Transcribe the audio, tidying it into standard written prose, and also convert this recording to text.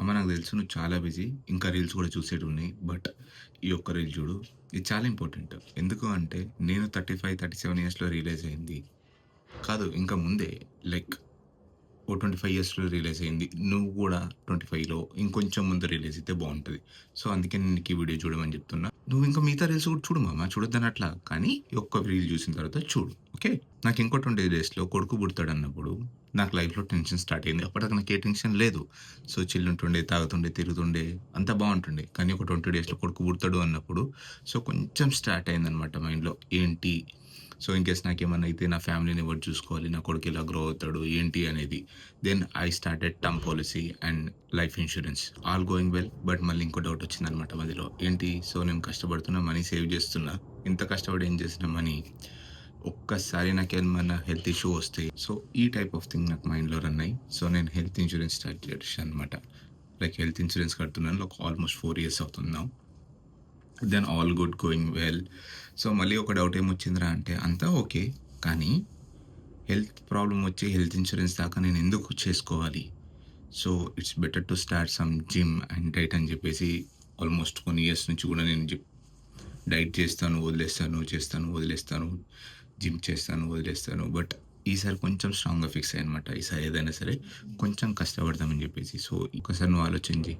అమ్మ నాకు తెలుసు నువ్వు చాలా బిజీ. ఇంకా రీల్స్ కూడా చూసేటివున్నాయి. బట్ ఈ ఒక్క రీల్ చూడు. ఇది చాలా ఇంపార్టెంట్. ఎందుకు అంటే నేను 35, 37 ఇయర్స్‌లో రియలైజ్ అయింది. కాదు ఇంకా ముందే లైక్ ఓ 25 ఇయర్స్‌లో రియలైజ్ అయింది. నువ్వు గూడా 25లో ఇంకొంచెం ముందు రియలైజ్ అయితే బావుంటది. సో, అందుకే నేను నీకు ఈ వీడియో చూడమని చెప్తున్నా. నువ్వు ఇంకా మిగతా రీల్స్ కూడా చూడు మామ చూడొద్దనట్లా. కానీ ఈ ఒక్క రీల్ చూసిన తర్వాత చూడు. ఓకే. నాకు ఇంకో 20 డేస్‌లో కొడుకు పుడతాడన్నప్పుడు నాకు లైఫ్‌లో టెన్షన్ స్టార్ట్ అయింది. అప్పటిదాకా నాకు ఏ టెన్షన్ లేదు. సో, చిల్ ఉంటుండే, తాగుతుండే, తిరుగుతుండే అంతా బావుంటుండే. కానీ ఒక 20 డేస్‌లో కొడుకు పుడతాడు అన్నప్పుడు సో, కొంచెం స్టార్ట్ అయిందనమాట మైండ్‌లో. ఏంటి? సో, ఇన్‌కేస్ నాకేమన్నా అయితే నా ఫ్యామిలీని ఎవరు చూసుకోవాలి? నా కొడుకు ఎలా గ్రో అవుతాడు? ఏంటి అనేది. Then I started term policy and life insurance. All going well. But మళ్ళీ ఇంకో డౌట్ వచ్చిందనమాట మధ్యలో. ఏంటి? సో, నేను కష్టపడుతున్నా, మనీ సేవ్ చేస్తున్నా. ఇంత కష్టపడి ఏం చేసిన మనీ ఒక్కసారి నాకేమన్నా హెల్త్ ఇష్యూ వస్తే సో, ఈ టైప్ ఆఫ్ థింగ్ నాకు మైండ్‌లో రన్ అయ్యి సో, నేను హెల్త్ ఇన్స్యూరెన్స్ స్టార్ట్ చేశాననమాట. లైక్ హెల్త్ ఇన్స్యూరెన్స్ కడుతున్నాను. ఆల్మోస్ట్ 4 ఇయర్స్ అవుతుంది now. Then all good going well. So, మళ్ళీ ఒక డౌట్ ఏమొచ్చిందిరా అంటే అంతా ఓకే. కానీ హెల్త్ ప్రాబ్లమ్ వచ్చి హెల్త్ ఇన్స్యూరెన్స్ దాకా నేనెందుకు చేసుకోవాలి? So, it's better to start some gym and diet అని జెప్పేసి ఆల్మోస్ట్ కొన్ని ఇయర్స్ నుంచి గూడా నేను డైట్ చేస్తాను, వదిలేస్తాను, చేస్తాను, వదిలేస్తాను. జిమ్ చేస్తాను, వదిలేస్తాను. బట్ ఈసారి కొంచెం స్ట్రాంగ్‌గా ఫిక్స్ అయ్యానన్నమాట. ఈసారి ఏదైనా సరే కొంచెం కష్టపడదామని జెప్పేసి. సో, ఒక్కసారి నువ్వు ఆలోచించి